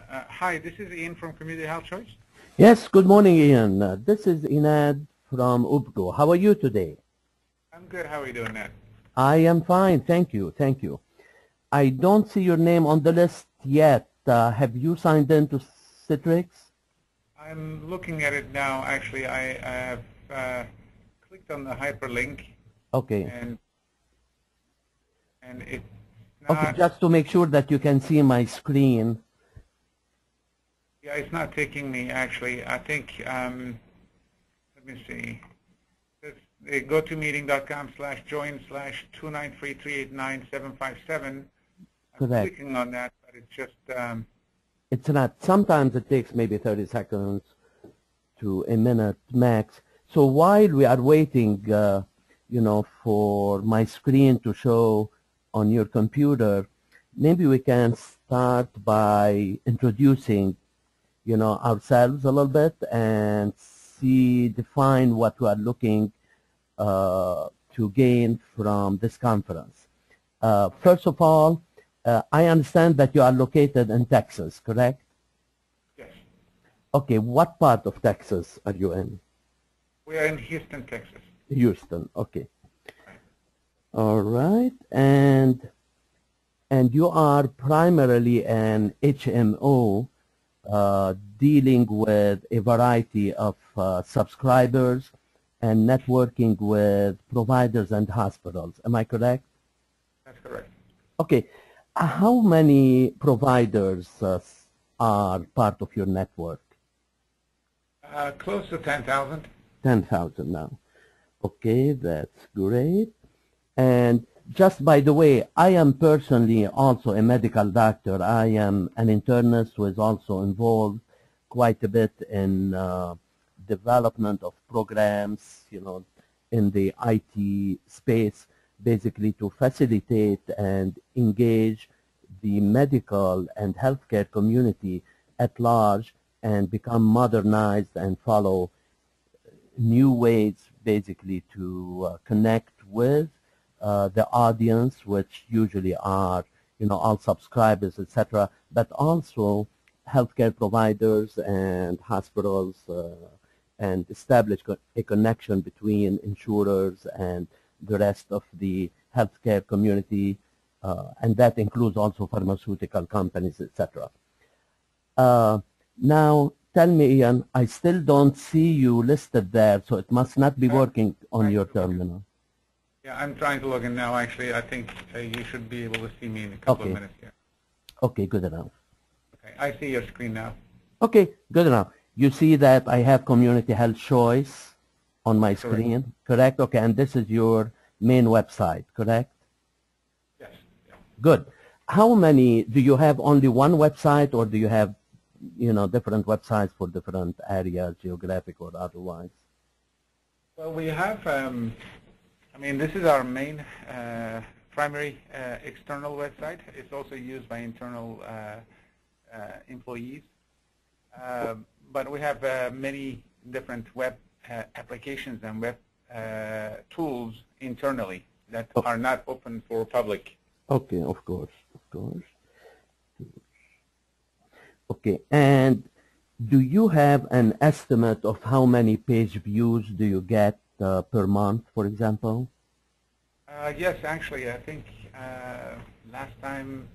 Hi, this is Ian from Community Health Choice. Yes, good morning, Ian. This is Inad from Oopgo. How are you today? I'm good. How are you doing, Ned? I am fine, thank you, thank you. I don't see your name on the list yet. Have you signed in to Citrix? I'm looking at it now. Actually, I have clicked on the hyperlink, Okay. and it's Okay, not. just to make sure that you can see my screen. Yeah, it's not taking me. Actually, I think. Let me see. Go to meeting.com/join/293389757. I'm Correct. clicking on that, but it's just. It's not. Sometimes it takes maybe 30 seconds to a minute max. So while we are waiting, for my screen to show on your computer, maybe we can start by introducing, ourselves a little bit and define what we are looking to gain from this conference. First of all, I understand that you are located in Texas, correct? Yes. Okay, what part of Texas are you in? We are in Houston, Texas. Houston, okay. All right, and you are primarily an HMO dealing with a variety of subscribers and networking with providers and hospitals. Am I correct? That's correct. Okay. How many providers are part of your network? Close to 10,000. 10,000 now. Okay, that's great. And just by the way, I am personally also a medical doctor. I am an internist who is also involved quite a bit in development of programs, in the IT space, basically to facilitate and engage the medical and healthcare community at large and become modernized and follow new ways basically to connect with the audience, which usually are, all subscribers, etc., but also healthcare providers and hospitals and establish a connection between insurers and the rest of the healthcare community, and that includes also pharmaceutical companies, etc. Now, tell me, Ian, I still don't see you listed there, so it must not be working on your terminal. Yeah, I'm trying to log in now. Actually, I think you should be able to see me in a couple of minutes here. Okay, good enough. Okay, I see your screen now. Okay, good enough. You see that I have Community Health Choice on my screen, correct? Okay, and this is your main website, correct? Yes. Yeah. Good. How many, do you have only one website, or do you have, different websites for different areas, geographic or otherwise? Well, we have, this is our main primary external website. It's also used by internal employees. But we have many different web applications and web tools internally that are not open for public. Okay, of course, of course. Okay, and do you have an estimate of how many page views do you get per month, for example? Yes, actually, I think last time,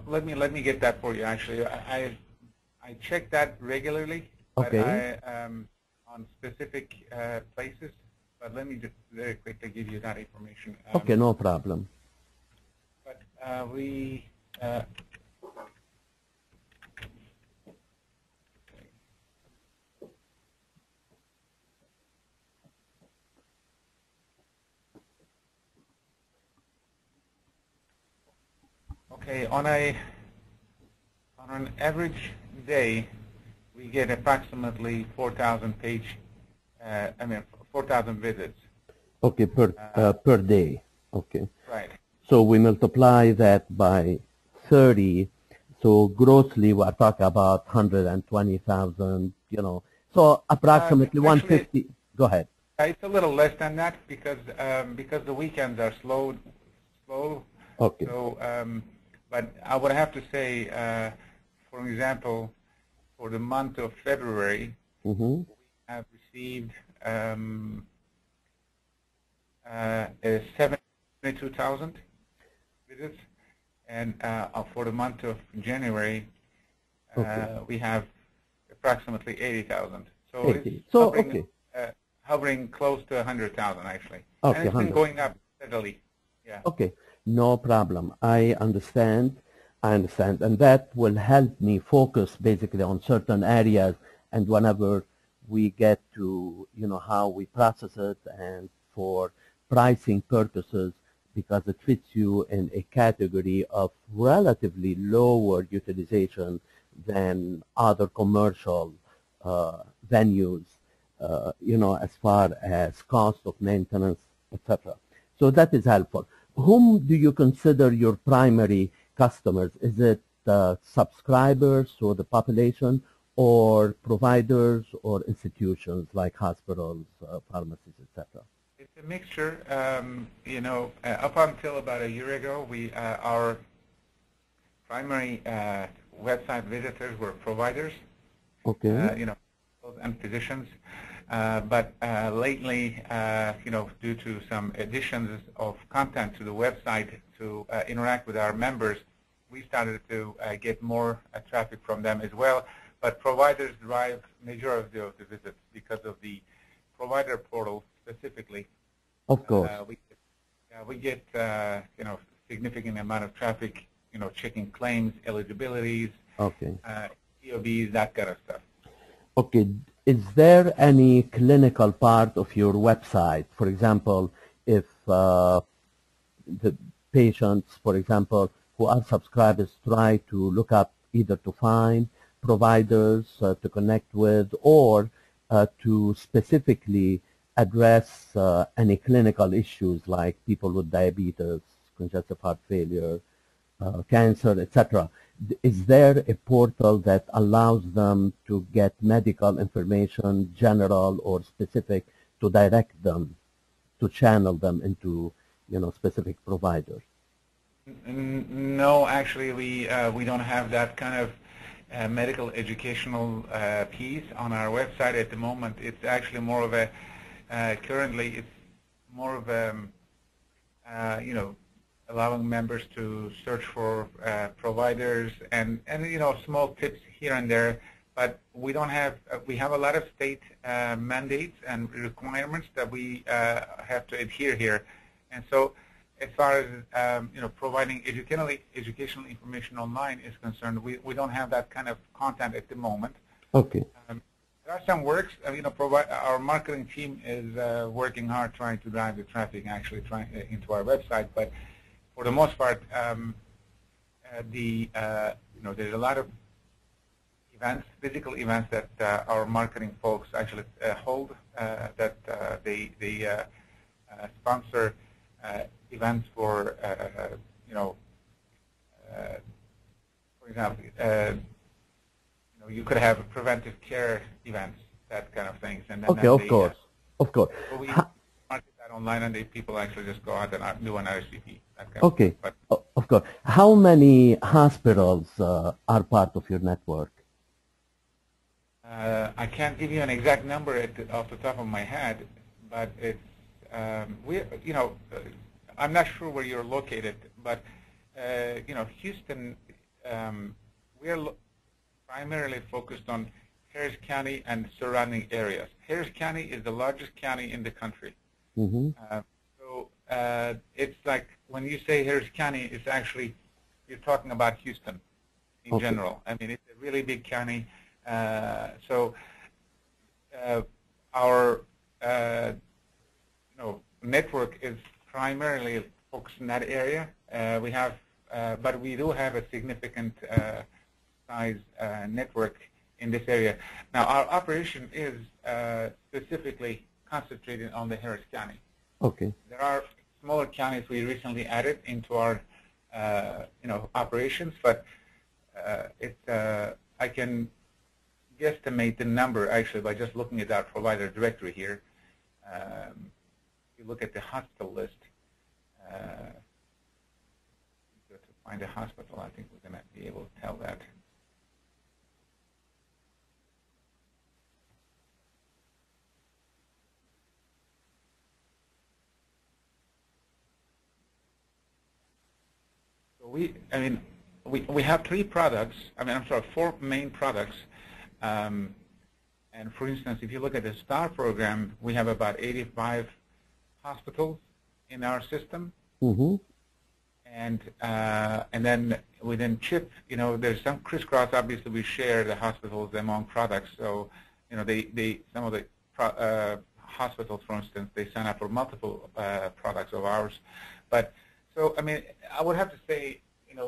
let me get that for you. Actually, I check that regularly, but on specific places. But let me just very quickly give you that information. Okay, no problem. But we. Okay, on an average day, we get approximately 4,000 page, 4,000 visits. Okay, per day. Okay. Right. So we multiply that by 30. So grossly, we're talking about 120,000. So approximately 150. Go ahead. It's a little less than that because the weekends are slow Okay. So, but I would have to say, for example, for the month of February, Mm-hmm. we have received 72,000 visits, and for the month of January, Okay. we have approximately 80,000. So it's 80. So, hovering, okay. hovering close to 100,000 actually, and Okay, it's been 100. going up steadily. Yeah. Okay, no problem. I understand. I understand. And that will help me focus basically on certain areas. And whenever we get to, how we process it and for pricing purposes, because it fits you in a category of relatively lower utilization than other commercial venues, as far as cost of maintenance, etc. So that is helpful. Whom do you consider your primary customers? Is it subscribers or the population, or providers or institutions like hospitals, pharmacies, etc.? It's a mixture. Up until about a year ago, our primary website visitors were providers, Okay. And physicians. But lately, due to some additions of content to the website to interact with our members, we started to get more traffic from them as well. But providers drive majority of the visits because of the provider portal specifically. Of course. We get significant amount of traffic, checking claims, eligibilities, Okay. EOBs, that kind of stuff. Okay. Is there any clinical part of your website? For example, if the patients, for example, who are subscribers try to look up either to find providers to connect with, or to specifically address any clinical issues like people with diabetes, congestive heart failure, cancer, etc. Is there a portal that allows them to get medical information, general or specific, to direct them, to channel them into, specific providers? No, actually, we don't have that kind of medical educational piece on our website at the moment. It's actually more of a currently it's more of a allowing members to search for providers and small tips here and there. But we don't have we have a lot of state mandates and requirements that we have to adhere here, and so as far as providing educational information online is concerned, we don't have that kind of content at the moment. Okay. There are some works. Our marketing team is working hard trying to drive the traffic actually into our website, but for the most part, there's a lot of events, physical events that our marketing folks actually hold. That they sponsor events for for example, you could have preventive care events, that kind of things, and then Okay, of course, of course. So we market that online, and people actually just go out and do an RSVP. That kind Okay, of of course. How many hospitals are part of your network? I can't give you an exact number off the top of my head, but it's I'm not sure where you're located, but Houston, we are primarily focused on Harris County and surrounding areas. Harris County is the largest county in the country. Mm-hmm. So it's like when you say Harris County, it's actually you're talking about Houston in general. I mean, it's a really big county. So our network is primarily focused in that area. But we do have a significant size network in this area. Now, our operation is specifically concentrated on the Harris County. Okay. There are smaller counties we recently added into our operations, but I can guesstimate the number actually by just looking at our provider directory here. If you look at the hospital list, find the hospital. I think we're going to be able to tell that. So we have three products. I'm sorry, four main products. And for instance, if you look at the STAR program, we have about 85 hospitals in our system. Mm-hmm. And then within CHIP, there's some crisscross. Obviously, we share the hospitals among products. So, some of the hospitals, for instance, they sign up for multiple products of ours. But so, I would have to say, in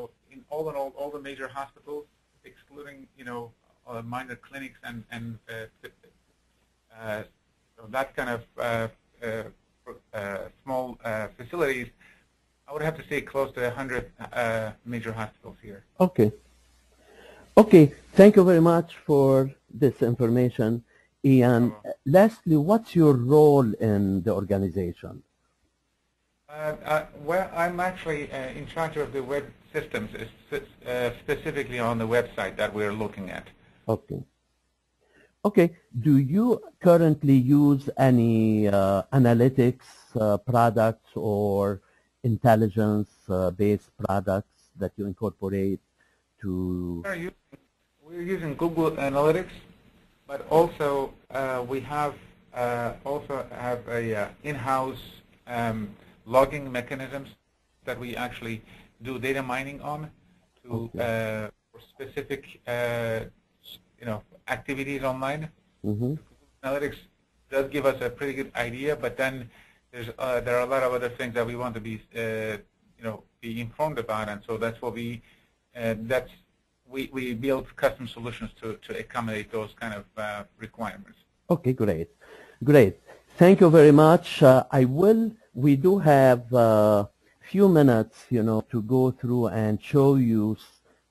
all the major hospitals, excluding, minor clinics and that kind of small facilities, I would have to say close to 100 major hospitals here. Okay. Okay. Thank you very much for this information. Ian, lastly, what's your role in the organization? Well, I'm actually in charge of the web systems, specifically on the website that we're looking at. Okay. Okay. Do you currently use any analytics products or intelligence-based products that you incorporate to? We're using Google Analytics, but also we have a in-house logging mechanisms that we actually do data mining on to for specific activities online. Mm-hmm. Analytics does give us a pretty good idea, but then there are a lot of other things that we want to be be informed about, and so that's what we build custom solutions to accommodate those kind of requirements. Okay, great, great. Thank you very much. We do have a few minutes, to go through and show you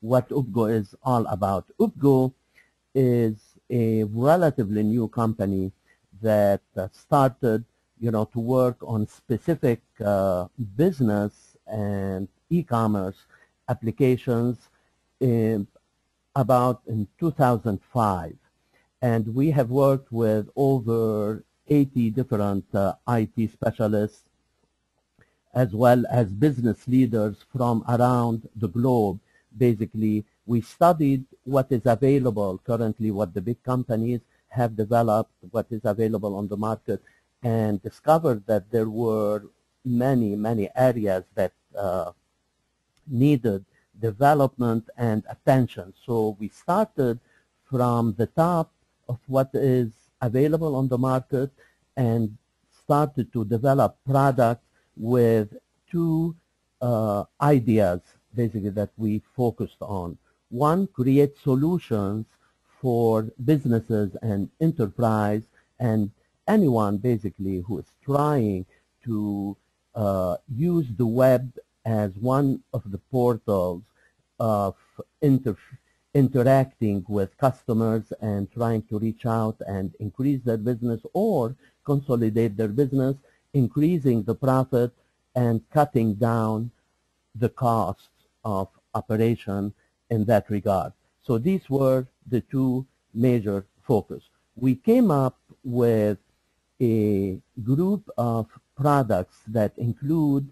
what Oopgo is all about. Oopgo is a relatively new company that started, to work on specific business and e-commerce applications about in 2005. And we have worked with over 80 different IT specialists, as well as business leaders from around the globe. Basically, we studied what is available currently, what the big companies have developed, what is available on the market, and discovered that there were many, many areas that needed development and attention. So we started from the top of what is available on the market and started to develop products with two ideas, basically, that we focused on. One, create solutions for businesses and enterprise and anyone, basically, who is trying to use the web as one of the portals of interacting with customers and trying to reach out and increase their business or consolidate their business, increasing the profit and cutting down the costs of operation in that regard. So these were the two major focus. We came up with a group of products that include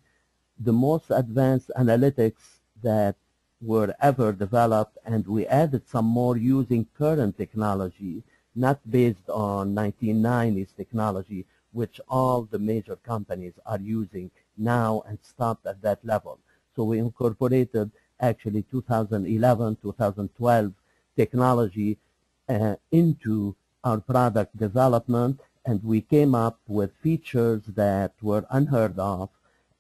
the most advanced analytics that were ever developed, and we added some more using current technology, not based on 1990s technology, which all the major companies are using now and stopped at that level. So we incorporated actually 2011, 2012 technology into our product development, and we came up with features that were unheard of,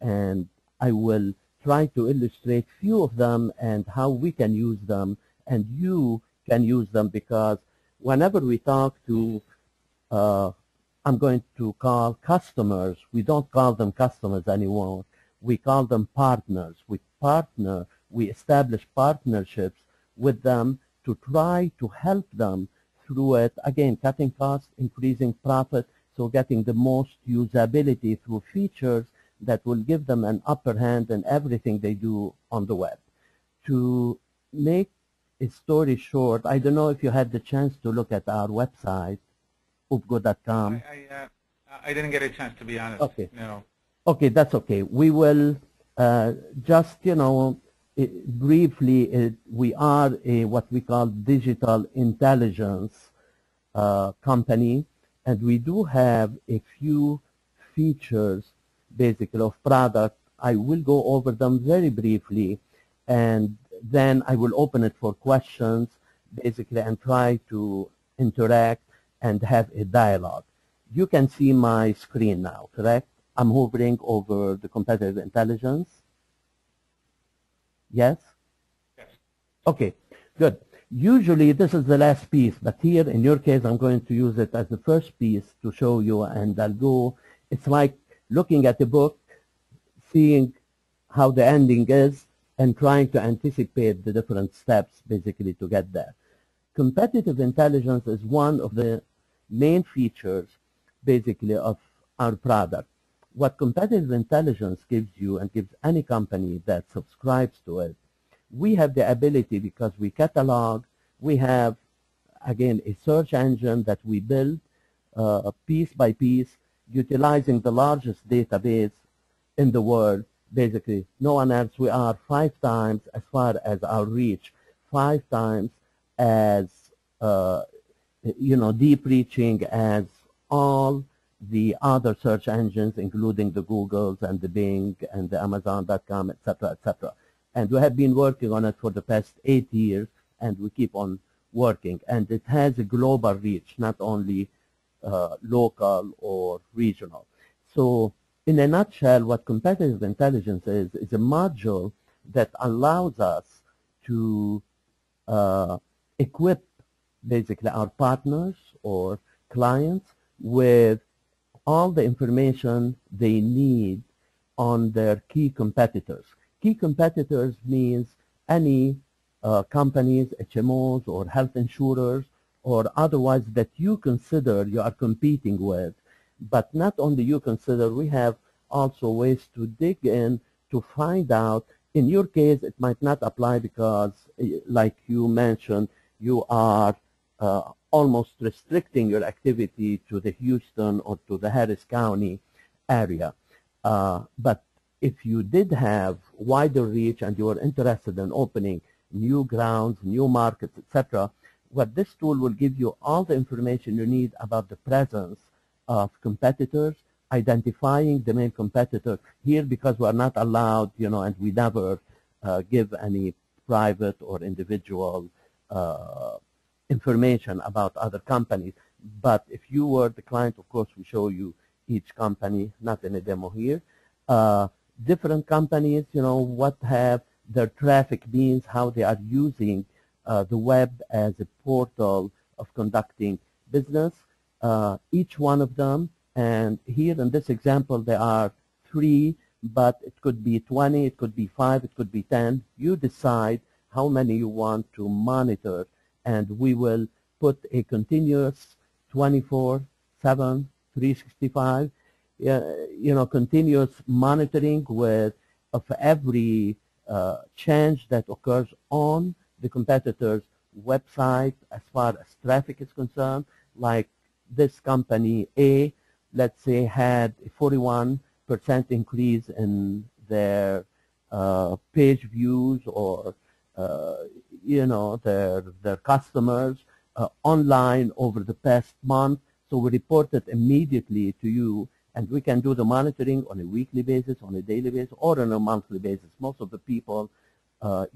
and I will try to illustrate few of them and how we can use them and you can use them, because whenever we talk to I'm going to call customers, we don't call them customers anymore, we call them partners. We establish partnerships with them to try to help them through it, again, cutting costs, increasing profit, so getting the most usability through features that will give them an upper hand in everything they do on the web. To make a story short, I don't know if you had the chance to look at our website, oopgo.com. I didn't get a chance, to be honest. Okay. No. Okay, that's okay. We will just, briefly, we are a what we call digital intelligence company, and we do have a few features, basically, of product. I will go over them very briefly, and then I will open it for questions, basically, and try to interact and have a dialogue. You can see my screen now, correct? I'm hovering over the competitive intelligence. Yes? Yes. Okay, good. Usually this is the last piece, but here in your case I'm going to use it as the first piece to show you, and I'll go, it's like looking at a book, seeing how the ending is, and trying to anticipate the different steps basically to get there. Competitive intelligence is one of the main features basically of our product. What competitive intelligence gives you and gives any company that subscribes to it, we have the ability, because we catalog, we have, again, a search engine that we build piece by piece, utilizing the largest database in the world. Basically, no one else. We are 5 times, as far as our reach, 5 times as deep reaching as all the other search engines, including the Googles and the Bing and the Amazon.com, etc., etc. And we have been working on it for the past 8 years, and we keep on working. And it has a global reach, not only local or regional. So in a nutshell, what competitive intelligence is a module that allows us to equip basically our partners or clients with all the information they need on their key competitors. Key competitors means any companies, HMOs or health insurers or otherwise that you consider you are competing with. But not only you consider, we have also ways to dig in to find out. In your case, it might not apply because, like you mentioned, you are almost restricting your activity to the Houston or to the Harris County area. But if you did have wider reach and you were interested in opening new grounds, new markets, etc., what this tool will give you all the information you need about the presence of competitors, identifying the main competitor. Here, because we are not allowed, and we never give any private or individual information about other companies. But if you were the client, of course, we show you each company, not in a demo here. Different companies, what have their traffic means, how they are using the web as a portal of conducting business. Each one of them, and here in this example there are 3, but it could be 20, it could be 5, it could be 10. You decide how many you want to monitor, and we will put a continuous 24/7, 365, continuous monitoring of every change that occurs on the competitor's website as far as traffic is concerned. Like this company A, let's say, had a 41% increase in their page views or their customers online over the past month. So we report it immediately to you, and we can do the monitoring on a weekly basis, on a daily basis, or on a monthly basis. Most of the people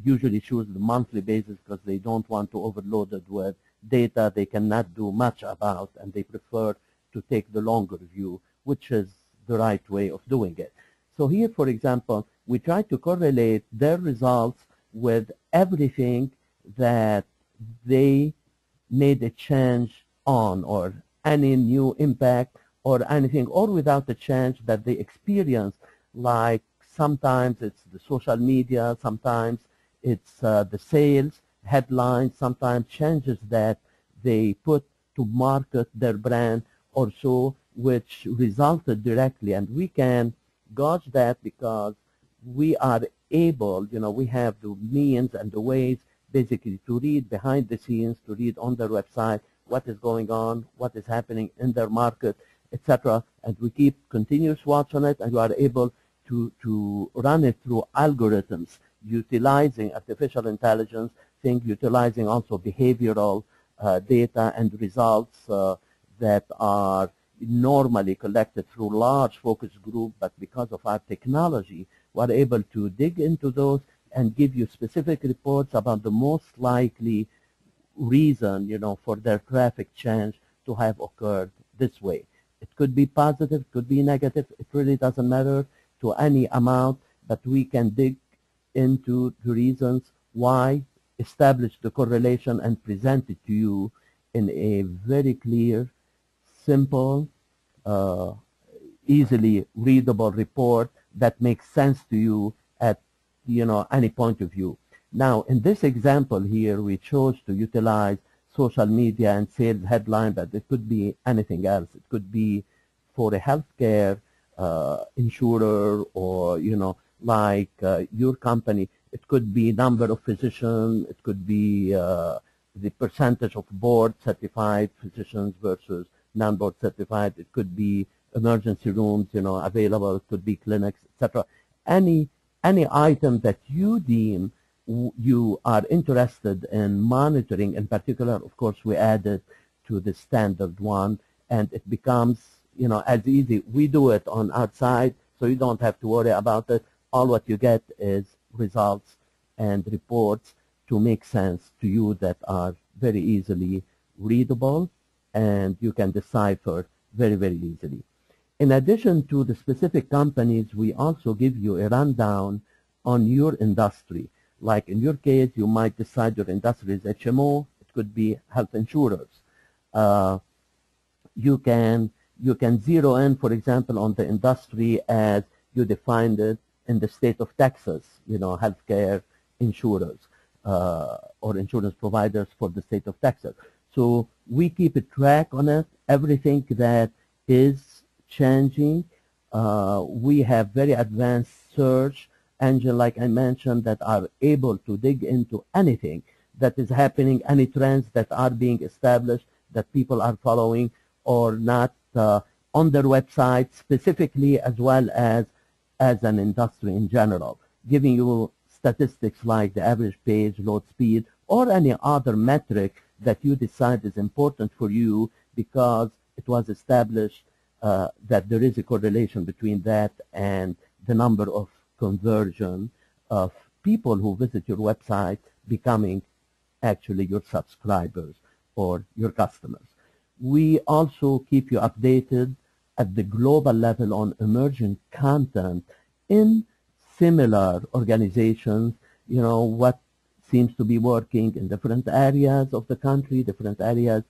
usually choose the monthly basis because they don't want to overload it with data they cannot do much about, and they prefer to take the longer view, which is the right way of doing it. So here, for example, we try to correlate their results with everything that they made a change on, or any new impact or anything, or without the change that they experience. Like sometimes it's the social media, sometimes it's the sales headlines, sometimes changes that they put to market their brand or so, which resulted directly. And we can gauge that because we are able, we have the means and the ways basically to read behind the scenes, to read on their website what is going on, what is happening in their market, etc. And we keep continuous watch on it, and we are able to run it through algorithms utilizing artificial intelligence, utilizing also behavioral data and results that are normally collected through large focus group, but because of our technology, we're able to dig into those and give you specific reports about the most likely reason, for their traffic change to have occurred this way. It could be positive, it could be negative, it really doesn't matter to any amount, but we can dig into the reasons why, establish the correlation, and present it to you in a very clear, simple, easily readable report that makes sense to you at any point of view. Now, in this example here, we chose to utilize social media and sales headline, but it could be anything else. It could be for a healthcare insurer, or like your company. It could be number of physicians. It could be the percentage of board certified physicians versus non-board certified. It could be emergency rooms, available. It could be clinics, etc. Any item that you deem you are interested in monitoring in particular, of course, we add it to the standard one, and it becomes, as easy. We do it on our side, so you don't have to worry about it. All what you get is results and reports to make sense to you that are very easily readable, and you can decipher very, very easily. In addition to the specific companies, we also give you a rundown on your industry. Like in your case, you might decide your industry is HMO. It could be health insurers. You can zero in, for example, on the industry as you defined it in the state of Texas, healthcare insurers or insurance providers for the state of Texas. So we keep a track on it, everything that is changing. We have very advanced search engine, like I mentioned, that are able to dig into anything that is happening, any trends that are being established that people are following or not on their website specifically, as well as an industry in general, giving you statistics like the average page load speed or any other metric that you decide is important for you because it was established that there is a correlation between that and the number of conversion of people who visit your website becoming actually your subscribers or your customers. We also keep you updated at the global level on emerging content in similar organizations, what seems to be working in different areas of the country, different areas,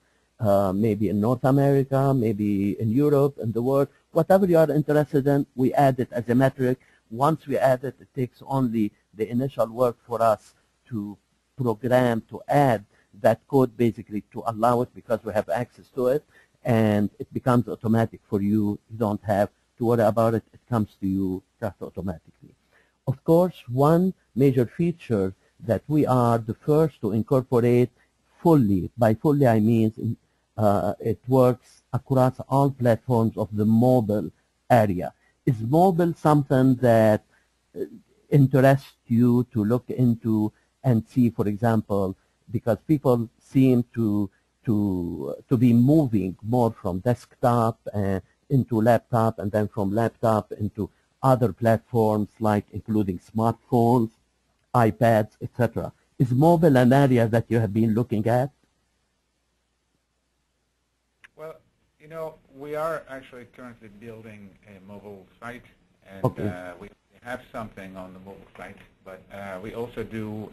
maybe in North America, maybe in Europe, in the world. Whatever you are interested in, we add it as a metric. Once we add it, it takes only the initial work for us to program, to add that code basically to allow it because we have access to it, and it becomes automatic for you. You don't have to worry about it. It comes to you just automatically. Of course, one major feature that we are the first to incorporate fully, by fully I mean it works across all platforms of the mobile area. Is mobile something that interests you to look into and see, for example, because people seem to be moving more from desktop into laptop, and then from laptop into other platforms like including smartphones, iPads, etc. Is mobile an area that you have been looking at? Well, we are actually currently building a mobile site, and Okay. we have something on the mobile site, but we also do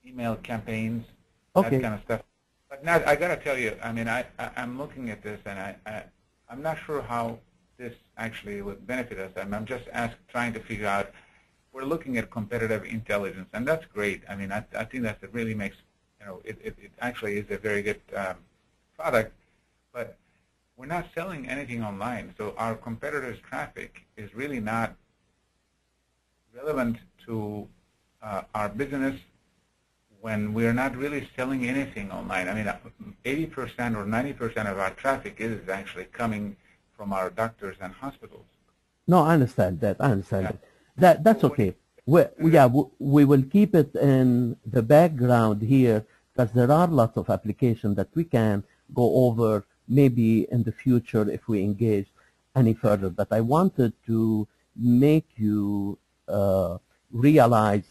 email campaigns, that Okay. kind of stuff. But now I got to tell you, I mean, I'm looking at this, and I'm not sure how this actually would benefit us. I'm just trying to figure out. We're looking at competitive intelligence, and that's great. I mean, I think that it really makes, it actually is a very good product. But we're not selling anything online. So our competitors' traffic is really not relevant to our business when we're not really selling anything online. I mean, 80% or 90% of our traffic is actually coming from our doctors and hospitals. No, I understand that. I understand Yeah. That's okay. We will keep it in the background here because there are lots of applications that we can go over maybe in the future if we engage any further. But I wanted to make you realize,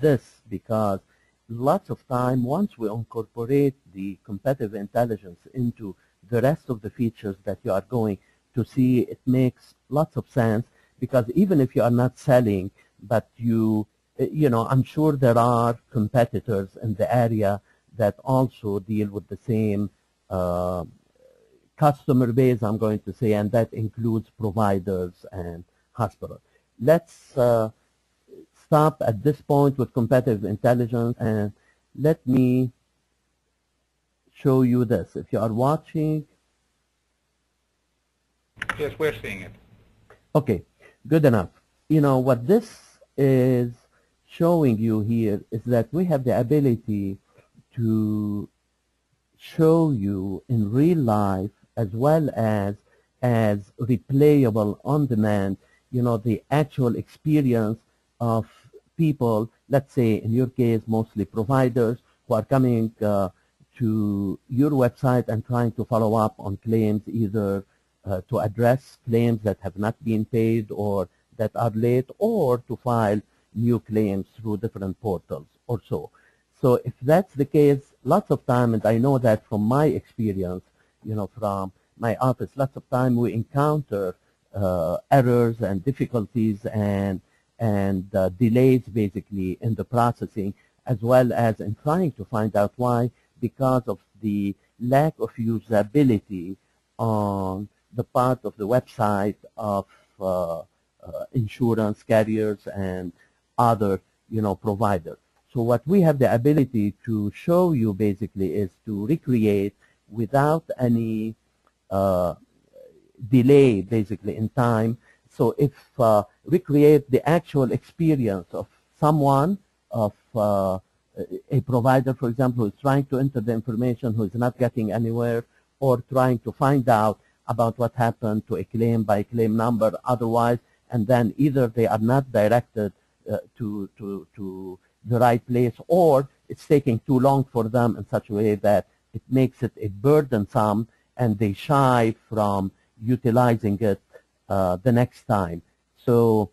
this because lots of time once we incorporate the competitive intelligence into the rest of the features that you are going to see, it makes lots of sense because even if you are not selling, but I'm sure there are competitors in the area that also deal with the same customer base, I'm going to say, and that includes providers and hospitals. Let's stop at this point with competitive intelligence, and let me show you this. If you are watching. Yes, we're seeing it. Okay, good enough. What this is showing you here is that we have the ability to show you in real life as well as replayable on demand, the actual experience of people, let's say in your case mostly providers who are coming to your website and trying to follow up on claims, either to address claims that have not been paid or that are late, or to file new claims through different portals or so. So if that's the case, lots of time, and I know that from my experience, from my office, lots of time we encounter errors and difficulties and delays basically in the processing, as well as in trying to find out why, because of the lack of usability on the part of the website of insurance carriers and other providers. So what we have the ability to show you basically is to recreate without any delay basically in time. So if recreate the actual experience of someone, of a provider, for example, who is trying to enter the information, who is not getting anywhere, or trying to find out about what happened to a claim by claim number otherwise, and then either they are not directed to the right place, or it's taking too long for them in such a way that it makes it a burdensome and they shy from utilizing it the next time. So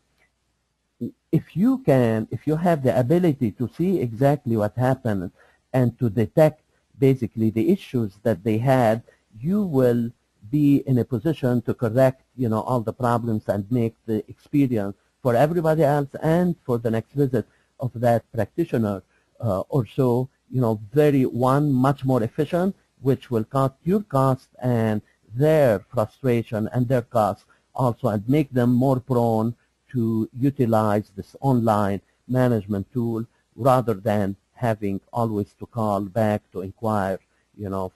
if you have the ability to see exactly what happened and to detect basically the issues that they had, you will be in a position to correct, all the problems and make the experience for everybody else and for the next visit of that practitioner or so, much more efficient, which will cut your cost and their frustration and their costs also, and make them more prone to utilize this online management tool rather than having always to call back to inquire,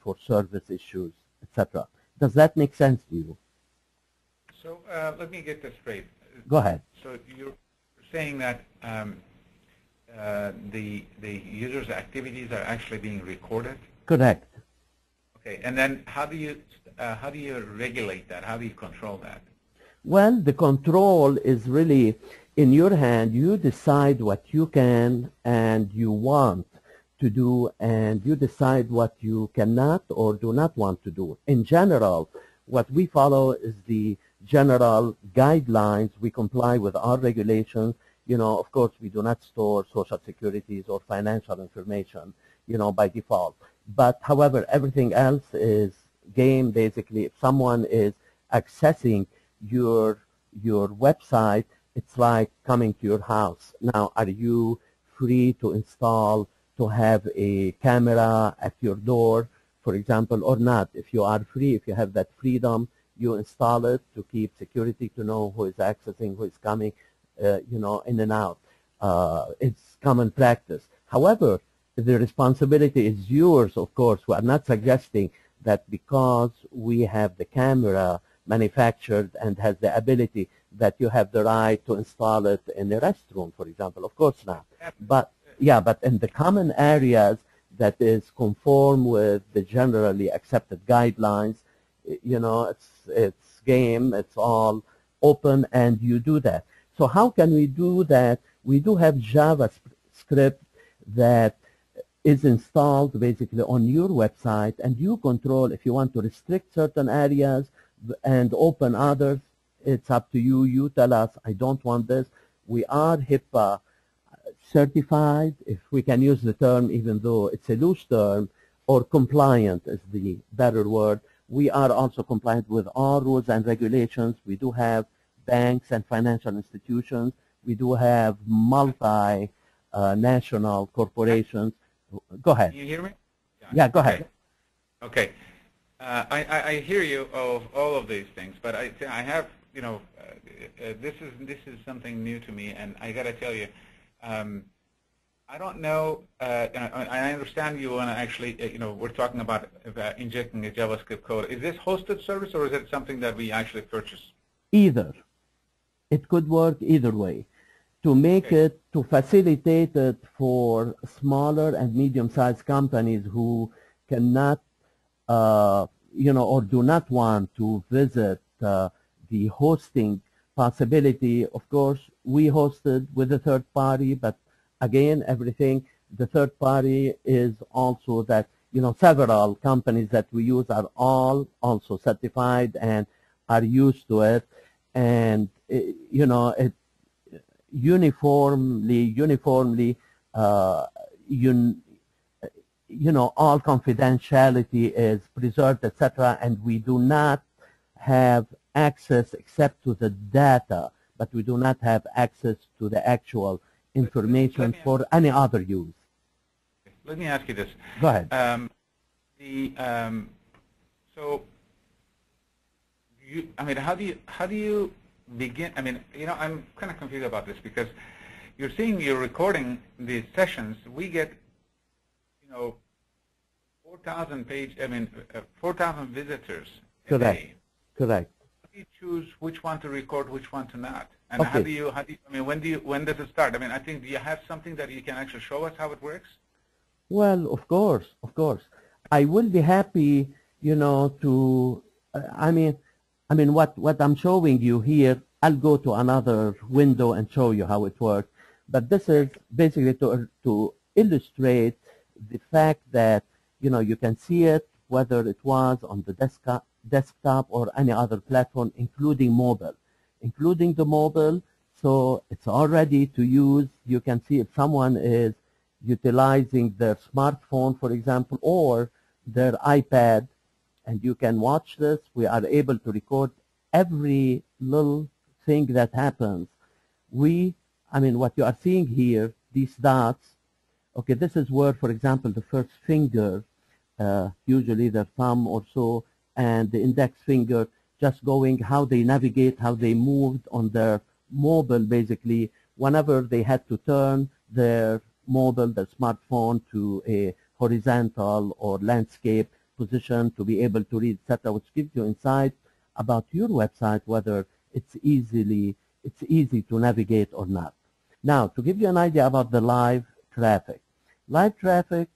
for service issues, etc. Does that make sense to you? So let me get this straight. Go ahead. So you're saying that the user's activities are actually being recorded? Correct. Okay, and then how do you regulate that? How do you control that? Well, the control is really in your hand. You decide what you can and you want to do, and you decide what you cannot or do not want to do. In general, what we follow is the general guidelines. We comply with our regulations. Of course, we do not store social securities or financial information, by default. But however, everything else is game, basically. If someone is accessing your website, it's like coming to your house. Now, are you free to install, to have a camera at your door, for example, or not? If you are free, if you have that freedom, you install it to keep security, to know who is accessing, who is coming, in and out. It's common practice. However, the responsibility is yours, of course. We are not suggesting that because we have the camera manufactured and has the ability that you have the right to install it in a restroom, for example. Of course not. But yeah, but in the common areas that is conform with the generally accepted guidelines, you know, it's game, it's all open, and you do that. So how can we do that? We do have JavaScript that is installed basically on your website, and you control if you want to restrict certain areas and open others. It's up to you. You tell us, I don't want this. We are HIPAA certified, if we can use the term, even though it's a loose term, or compliant is the better word. We are also compliant with all rules and regulations. We do have banks and financial institutions. We do have multi-national corporations. Go ahead. Can you hear me? Yeah, go ahead. Okay. I hear you of all of these things, but I have, you know, this is something new to me, and I got to tell you, I don't know. I understand you want to actually, you know, we're talking about injecting a JavaScript code. Is this hosted service, or is it something that we actually purchase? Either. It could work either way. To make it, to facilitate it for smaller and medium-sized companies who cannot, you know, or do not want to visit the hosting possibility. Of course, we hosted with a third party, but again, everything, the third party is also that, you know, several companies that we use are all also certified and are used to it. And, you know, it uniformly, you know, all confidentiality is preserved, etc. And we do not have access except to the data, but we do not have access to the actual information for any other use. Let me ask you this. Go ahead. So, I mean, how do you begin? I mean, you know, I'm kind of confused about this because you're recording these sessions. We get, you know, 4,000 visitors a day. Correct. How do you choose which one to record, which one to not? And okay. how do you, I mean, when does it start? I mean, I think, do you have something that you can actually show us how it works? Well, of course. I will be happy, you know, to, I mean, what I'm showing you here, I'll go to another window and show you how it works. But this is basically to illustrate the fact that, you know, you can see it, whether it was on the desktop or any other platform, including mobile. Including the mobile, so it's all ready to use. You can see if someone is utilizing their smartphone, for example, or their iPad, and you can watch this. We are able to record every little thing that happens. I mean, what you are seeing here, these dots, okay, this is where, for example, the first finger, usually the thumb or so, and the index finger, just going how they navigate, how they moved on their mobile, basically, whenever they had to turn their mobile, their smartphone to a horizontal or landscape position to be able to read, etc., which gives you insight about your website, whether it's easy to navigate or not. Now, to give you an idea about the live traffic. Live traffic,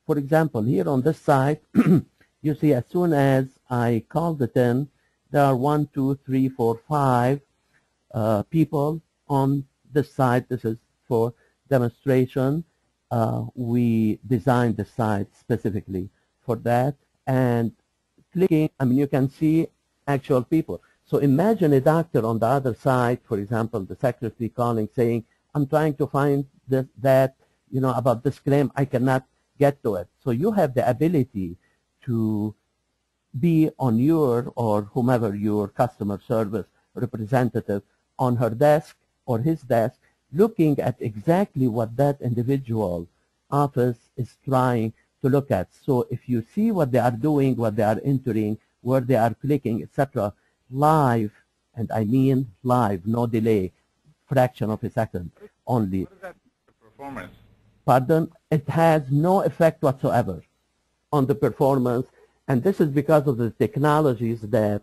for example, here on this site, you see as soon as I called it in, there are 1, 2, 3, 4, 5 people on this site. This is for demonstration. We designed the site specifically for that. And clicking, I mean, you can see actual people. So imagine a doctor on the other side, for example, the secretary calling, saying, I'm trying to find that, you know, about this claim. I cannot get to it. So you have the ability to be on your or whomever your customer service representative on her desk or his desk, looking at exactly what that individual office is trying to look at. So if you see what they are doing, what they are entering, where they are clicking, etc., live, and I mean live, no delay, fraction of a second only. What is that performance? Pardon? It has no effect whatsoever on the performance. And this is because of the technologies that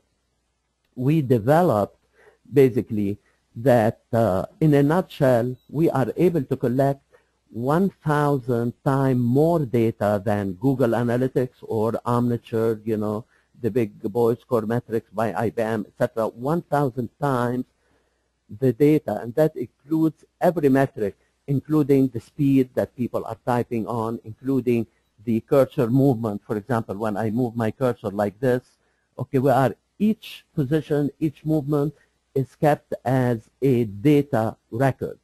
we developed, basically, that in a nutshell, we are able to collect 1,000 times more data than Google Analytics or Omniture, you know, the big boys, Core Metrics by IBM, etc. 1,000 times the data, and that includes every metric, including the speed that people are typing on, including the cursor movement. For example, when I move my cursor like this, okay, each position, each movement is kept as a data record.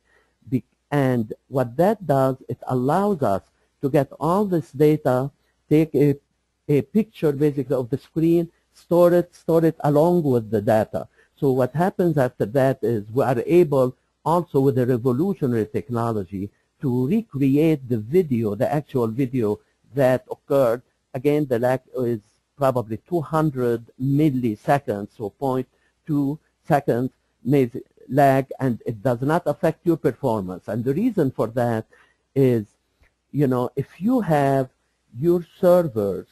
And what that does, it allows us to get all this data, take a picture basically of the screen, store it along with the data. So what happens after that is we are able also with a revolutionary technology to recreate the video, the actual video that occurred. Again, the lag is probably 200 milliseconds, so 0.2 seconds lag, and it does not affect your performance. And the reason for that is, you know, if you have your servers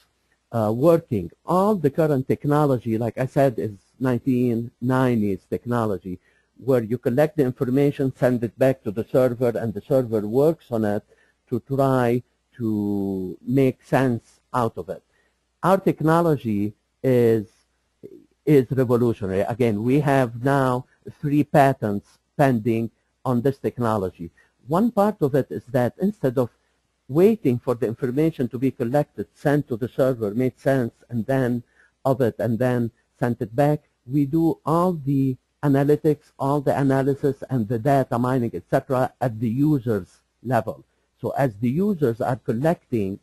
working, all the current technology, like I said, is 1990s technology, where you collect the information, send it back to the server, and the server works on it to try to make sense out of it. Our technology is revolutionary. Again, we have now 3 patents pending on this technology. One part of it is that instead of waiting for the information to be collected, sent to the server, made sense, and then sent it back, we do all the analytics, all the analysis, and the data mining, etc., at the user's level. So as the users are collecting,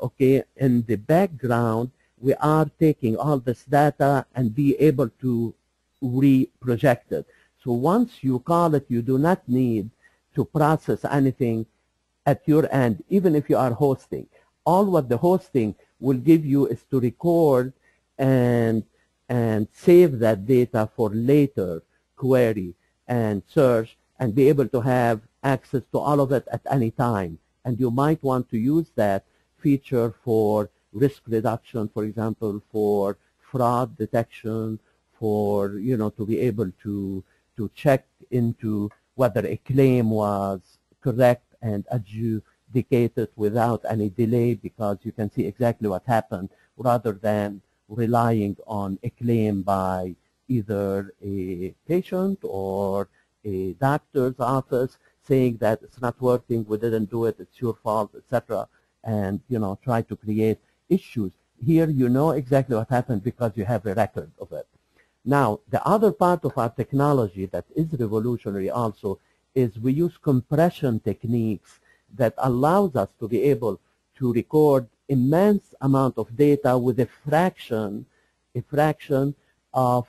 okay, in the background, we are taking all this data and be able to reproject it. So once you call it, you do not need to process anything at your end, even if you are hosting. All what the hosting will give you is to record and save that data for later query and search, and be able to have access to all of it at any time. And you might want to use that feature for risk reduction, for example, for fraud detection, for, you know, to be able to check into whether a claim was correct and adjudicated without any delay, because you can see exactly what happened, rather than relying on a claim by either a patient or a doctor's office saying that it's not working, we didn't do it, it's your fault, etc., and, you know, try to create issues. Here you know exactly what happened because you have a record of it. Now, the other part of our technology that is revolutionary also is we use compression techniques that allows us to be able to record immense amount of data with a fraction of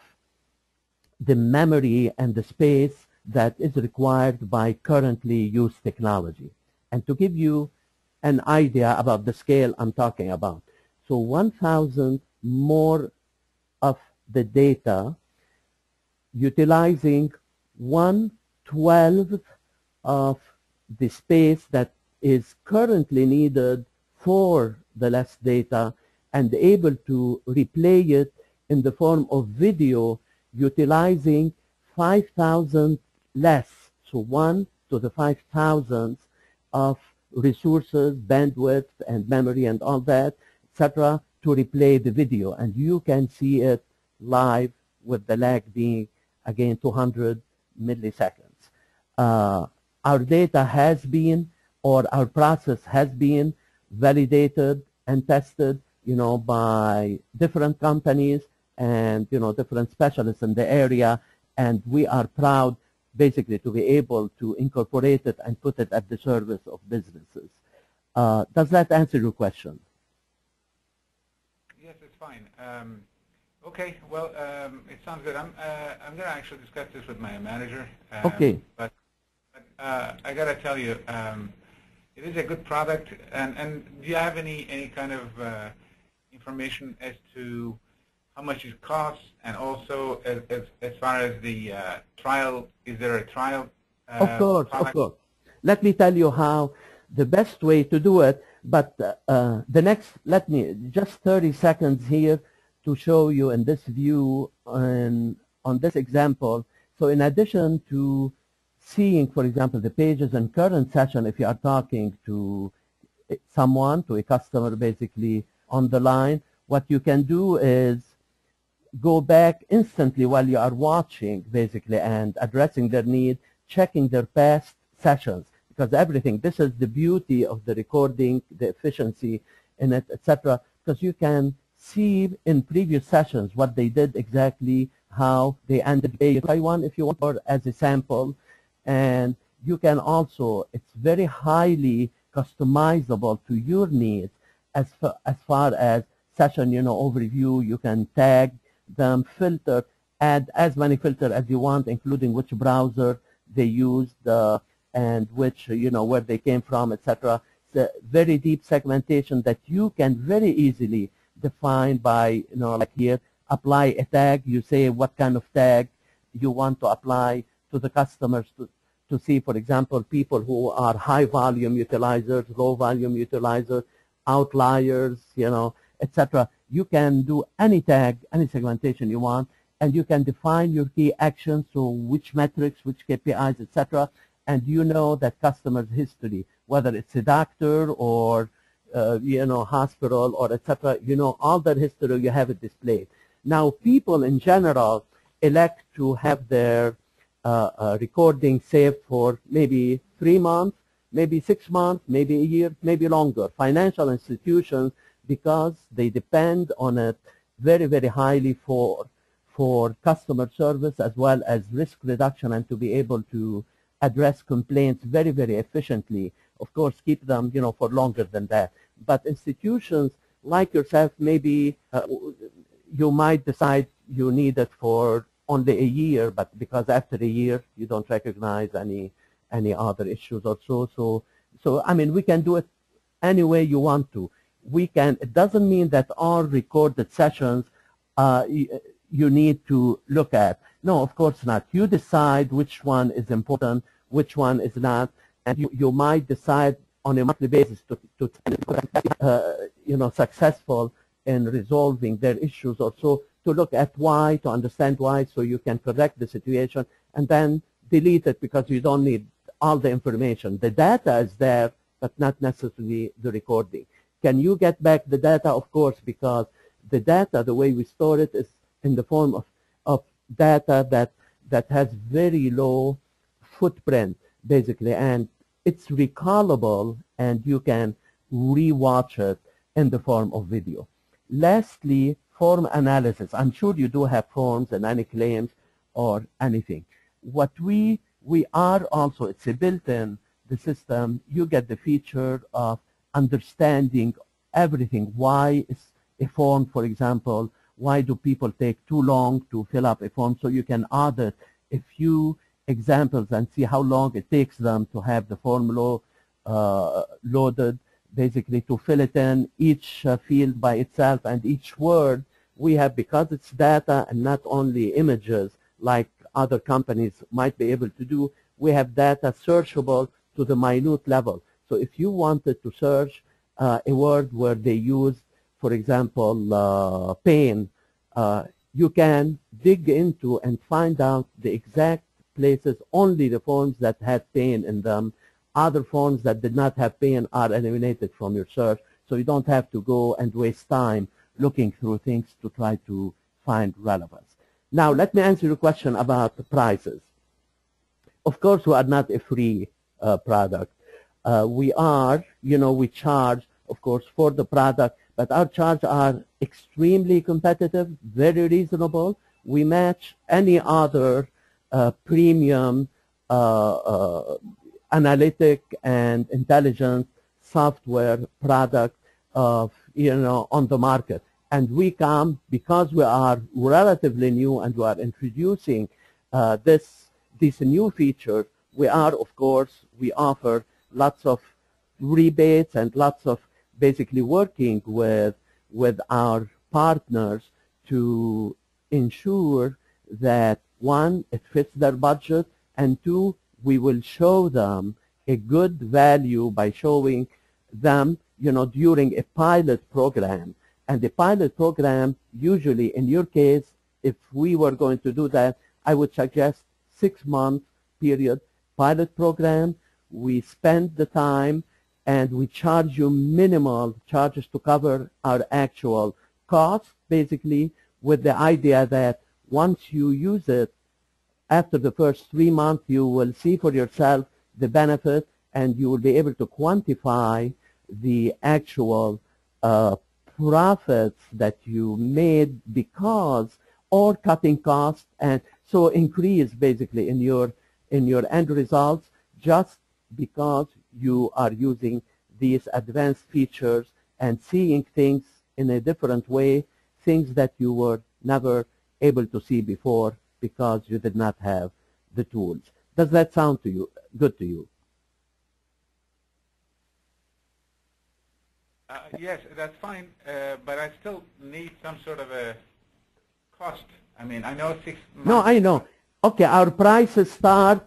the memory and the space that is required by currently used technology. And to give you an idea about the scale I'm talking about, so 1,000 more of the data utilizing 1/12 of the space that is currently needed for the less data, and able to replay it in the form of video utilizing 5,000 less, so 1 to the 5,000 of resources, bandwidth, and memory, and all that, etc., to replay the video. And you can see it live with the lag being, again, 200 milliseconds. Our data has been, or our process has been, validated and tested, you know, by different companies and, you know, different specialists in the area, and we are proud basically to be able to incorporate it and put it at the service of businesses. Does that answer your question? Yes, it's fine. Okay, well, it sounds good. I'm going to actually discuss this with my manager. Okay. But I got to tell you, it is a good product. And do you have any kind of information as to how much it costs, and also as far as the trial? Is there a trial? Of course, of course. Let me tell you how the best way to do it. But the next, let me just 30 seconds here to show you in this view on this example. So in addition to seeing, for example, the pages in current session, if you are talking to someone, to a customer basically on the line, what you can do is go back instantly while you are watching basically and addressing their need, checking their past sessions, because everything, this is the beauty of the recording, the efficiency in it, etc. Because you can see in previous sessions what they did exactly, how they ended. You try one if you want, or as a sample, and you can also, it's very highly customizable to your needs as far as session, overview. You can tag them, filter, add as many filters as you want, including which browser they used and which, where they came from, etc. It's a very deep segmentation that you can very easily define by, like here, apply a tag. You say what kind of tag you want to apply to the customers to see, for example, people who are high volume utilizers, low volume utilizers, outliers, etc. You can do any tag, any segmentation you want, and you can define your key actions, so which metrics, which KPIs, etc. And you know that customer's history, whether it's a doctor or hospital or etc. All that history, you have it displayed. Now, people in general elect to have their recording saved for maybe 3 months, maybe 6 months, maybe a year, maybe longer. Financial institutions, because they depend on it very, very highly for customer service as well as risk reduction, and to be able to address complaints very, very efficiently. Of course, keep them, for longer than that. But institutions like yourself, maybe you might decide you need it for only a year, but because after a year you don't recognize any other issues or so. So I mean, we can do it any way you want to. We can. It doesn't mean that all recorded sessions you need to look at. No, of course not. You decide which one is important, which one is not, and you might decide on a monthly basis to successful in resolving their issues, or so, to look at why, to understand why, so you can correct the situation, and then delete it because you don't need all the information. The data is there, but not necessarily the recording. Can you get back the data? Of course, because the data, the way we store it, is in the form of data that has very low footprint, basically, and it's recallable, and you can rewatch it in the form of video. Lastly, form analysis. I'm sure you do have forms and any claims or anything. What we are also, it's a built-in the system. You get the feature of understanding everything. Why is a form, for example, why do people take too long to fill up a form? So you can audit a few examples and see how long it takes them to have the form loaded, basically to fill it in, each field by itself, and each word we have, because it's data and not only images like other companies might be able to do, we have data searchable to the minute level. So if you wanted to search a word where they use, for example, pain, you can dig into and find out the exact places, only the forms that had pain in them. Other forms that did not have pain are eliminated from your search, so you don't have to go and waste time looking through things to try to find relevance. Now, let me answer your question about the prices. Of course, we are not a free product. We are, we charge, of course, for the product, but our charges are extremely competitive, very reasonable. We match any other premium analytic and intelligence software product on the market. And we come, because we are relatively new and we are introducing these new features, we are, of course, we offer lots of rebates and lots of basically working with our partners to ensure that, one, it fits their budget, and 2, we will show them a good value by showing, for example, the pages, the forms, etc. So we can, of course, we offer lots of rebates and lots of basically working with our partners to ensure that, one, it fits their budget, and 2, we will show them a good value by showing the pages, the forms, etc. So we can, of course, we offer lots of rebates and lots of basically working with our partners to ensure that, one, it fits their budget, and 2, we will show them a good value by showing them, during a pilot program. And the pilot program, usually in your case, if we were going to do that, I would suggest 6-month period pilot program. We spend the time and we charge you minimal charges to cover our actual costs, basically, with the idea that once you use it, after the first 3 months, you will see for yourself the benefit and you will be able to quantify the actual profits that you made because, or cutting costs, and so increase basically in your end results just because you are using these advanced features and seeing things in a different way, things that you were never able to see before because you did not have the tools. Does that sound to you good to you? Yes, that's fine, but I still need some sort of a cost. I mean, I know 6 months. No, I know. Okay, our prices start.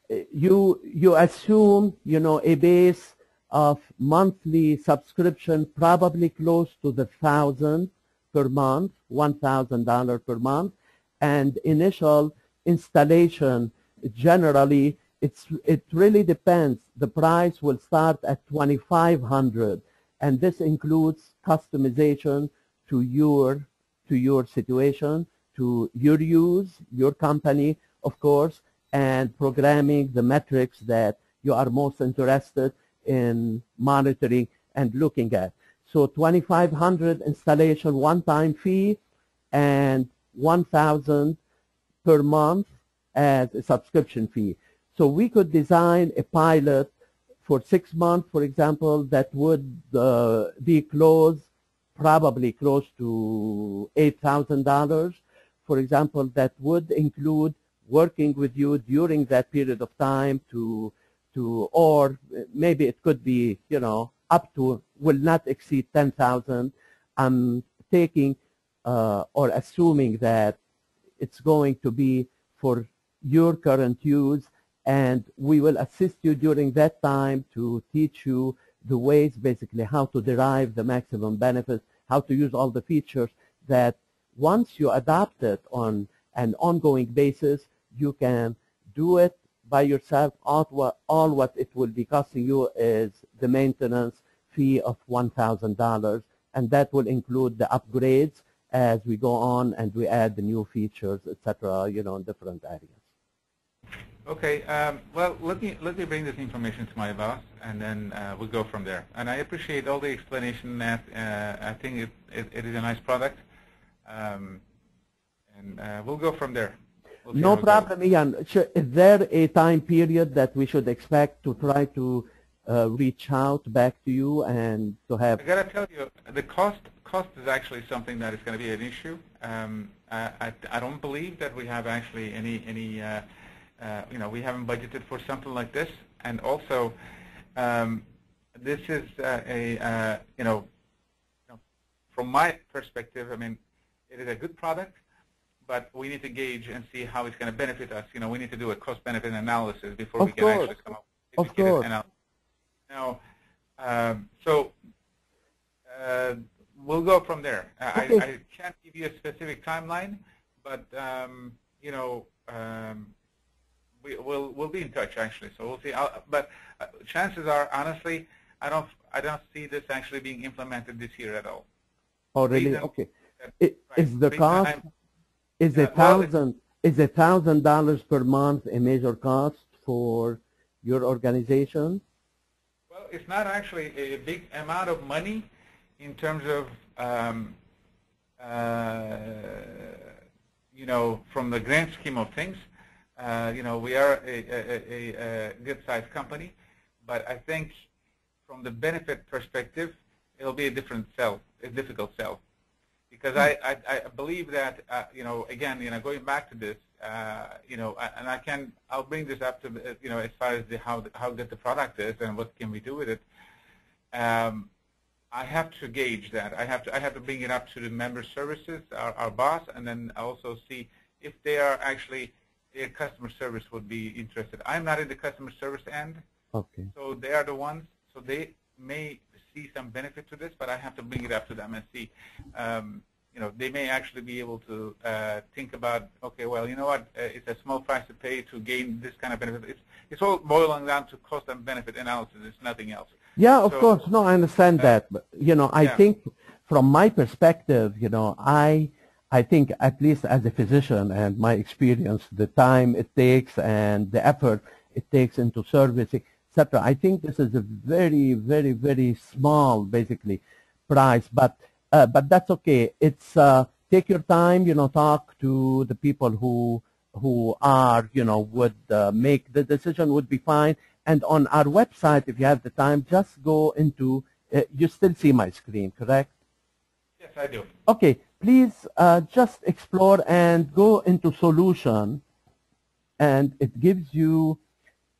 You assume a base of monthly subscription, probably close to the $1,000 per month, $1,000 per month, and initial installation. Generally, it really depends. The price will start at $2,500. And this includes customization to your situation, to your use, your company, of course, and programming the metrics that you are most interested in monitoring and looking at. So $2,500 installation one-time fee and $1,000 per month as a subscription fee. So we could design a pilot for 6 months, for example, that would be probably close to $8,000. For example, that would include working with you during that period of time or maybe it could be, up to, will not exceed 10,000. I'm taking or assuming that it's going to be for your current use, and we will assist you during that time to teach you the ways, basically, how to derive the maximum benefits, how to use all the features that once you adopt it on an ongoing basis, you can do it by yourself. All what it will be costing you is the maintenance fee of $1,000, and that will include the upgrades as we go on and we add the new features, etc., in different areas. Okay. Well, let me bring this information to my boss, and then we'll go from there. And I appreciate all the explanation. That I think it is a nice product, and we'll go from there. We'll no problem, Ian. Is there a time period that we should expect to try to reach out back to you and to have? I gotta tell you, the cost is actually something that is going to be an issue. I don't believe that we have actually any we haven't budgeted for something like this, and also this is from my perspective, I mean, it is a good product, but we need to gauge and see how it's going to benefit us. We need to do a cost-benefit analysis before we can actually come up with an analysis. Now, we'll go from there. Okay. I can't give you a specific timeline, but we'll be in touch actually. So we'll see. But chances are, honestly, I don't see this actually being implemented this year at all. Oh, really? Okay. Is the cost? Is $1,000 per month a major cost for your organization? Well, it's not actually a big amount of money in terms of from the grand scheme of things. We are a good-sized company, but I think from the benefit perspective, it'll be a difficult sell, because I believe that again, going back to this, and I'll bring this up to as far as how good the product is and what can we do with it. I have to gauge that. I have to bring it up to the member services, our boss, and then also see if they are actually. Their customer service would be interested. I'm not in the customer service end, okay. So they are the ones. So they may see some benefit to this, but I have to bring it up to them and see. They may actually be able to think about, okay, well, you know what, it's a small price to pay to gain this kind of benefit. It's all boiling down to cost and benefit analysis. It's nothing else. Yeah, of course. No, I understand that. But, I think from my perspective, I think at least as a physician and my experience, the time it takes and the effort it takes into servicing, etc. I think this is a very, very, very small, basically, price. But that's okay. It's take your time. Talk to the people who are, would make the decision would be fine. And on our website, if you have the time, just go into. You still see my screen, correct? Yes, I do. Okay. Please just explore and go into solution, and it gives you,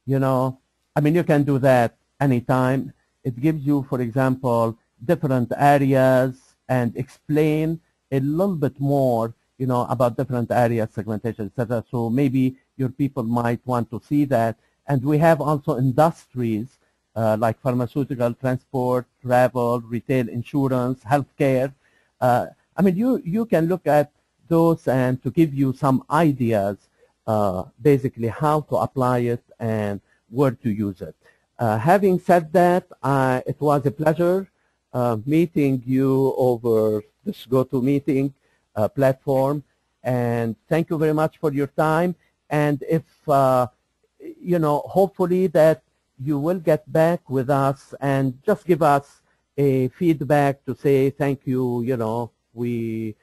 you can do that anytime. It gives you, for example, different areas and explain a little bit more, about different areas, segmentation, etc. So maybe your people might want to see that. And we have also industries like pharmaceutical, transport, travel, retail, insurance, healthcare. You can look at those and to give you some ideas, basically how to apply it and where to use it. Having said that, it was a pleasure meeting you over this GoToMeeting platform, and thank you very much for your time. And if, hopefully that you will get back with us and just give us a feedback to say thank you, we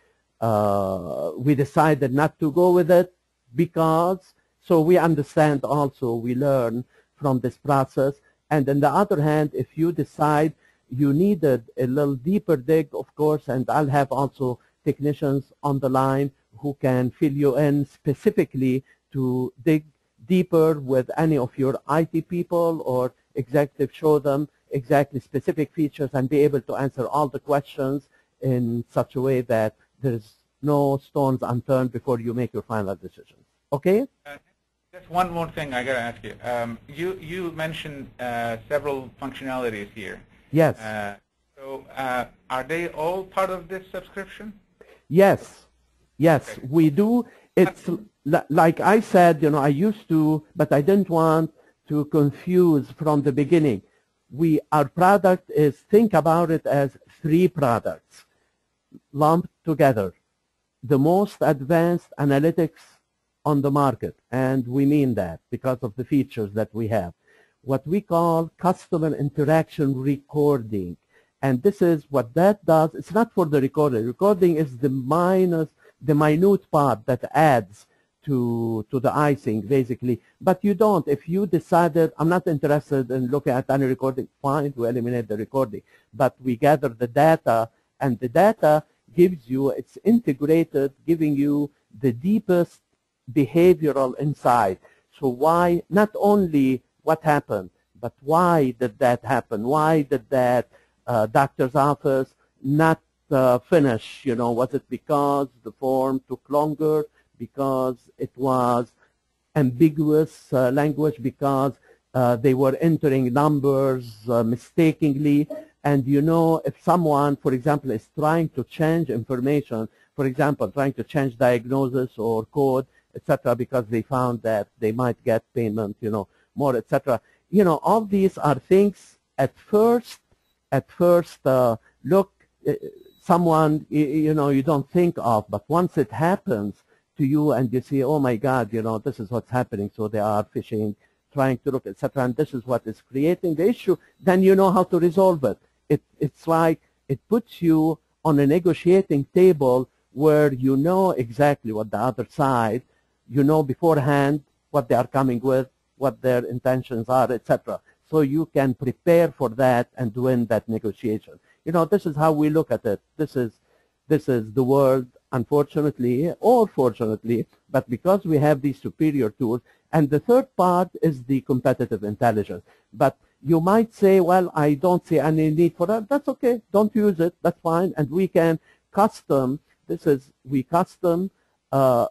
decided not to go with it because, so we understand also, we learn from this process. And on the other hand, if you decide you needed a little deeper dig, of course, and I'll have also technicians on the line who can fill you in specifically to dig deeper with any of your IT people or executive, show them exactly specific features and be able to answer all the questions in such a way that there's no stones unturned before you make your final decision. Okay? Just one more thing I got to ask you. You mentioned several functionalities here. Yes. So are they all part of this subscription? Yes. Yes, okay. We do. It's like I said, I used to, but I didn't want to confuse from the beginning. Our product is, think about it as 3 products lumped together. The most advanced analytics on the market, and we mean that because of the features that we have. What we call customer interaction recording. And this is what that does. It's not for the recording. Recording is the minute part that adds to the icing, basically. But you don't. If you decided, I'm not interested in looking at any recording, fine, we eliminate the recording. But we gather the data, and the data gives you, it's integrated, giving you the deepest behavioral insight. So why, not only what happened, but why did that happen? Why did that doctor's office not finish? Was it because the form took longer? Because it was ambiguous language? Because they were entering numbers mistakenly? And if someone, for example, is trying to change information, for example, trying to change diagnosis or code, etc., because they found that they might get payment, more, etc. All these are things at first look, someone, you don't think of, but once it happens to you and you see, oh my God, this is what's happening, so they are phishing, trying to look, etc., and this is what is creating the issue, then you know how to resolve it. It's like it puts you on a negotiating table where you know exactly what the other side, beforehand what they are coming with, what their intentions are, etc. So you can prepare for that and win that negotiation. This is how we look at it. This is the world, unfortunately or fortunately, but because we have these superior tools. And the third part is the competitive intelligence. But you might say, well, I don't see any need for that. That's okay. Don't use it. That's fine. And we can custom, we custom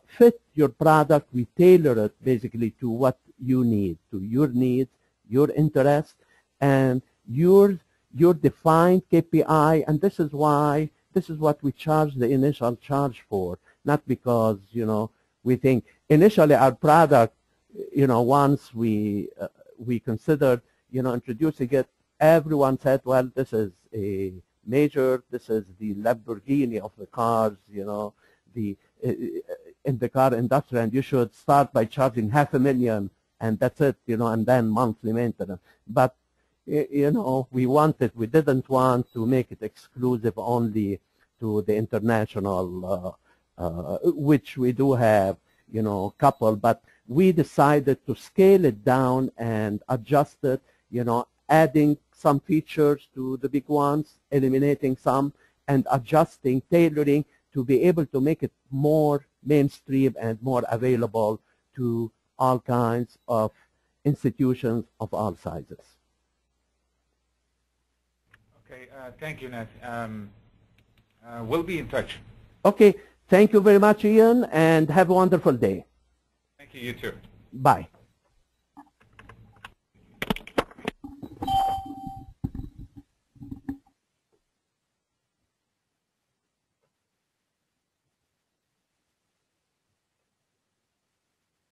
fit your product. We tailor it basically to what you need, to your needs, your interest, and your your defined KPI, and this is what we charge the initial charge for, not because, we think initially our product, once we considered, introducing it, everyone said, well, this is this is the Lamborghini of the cars, in the car industry, and you should start by charging $500,000, and that's it, and then monthly maintenance. But we didn't want to make it exclusive only to the international, which we do have, couple, but we decided to scale it down and adjust it, adding some features to the big ones, eliminating some, and adjusting, tailoring to be able to make it more mainstream and more available to all kinds of institutions of all sizes. Okay, thank you, Nat. We'll be in touch. Okay, thank you very much, Ian, and have a wonderful day. Thank you, you too. Bye.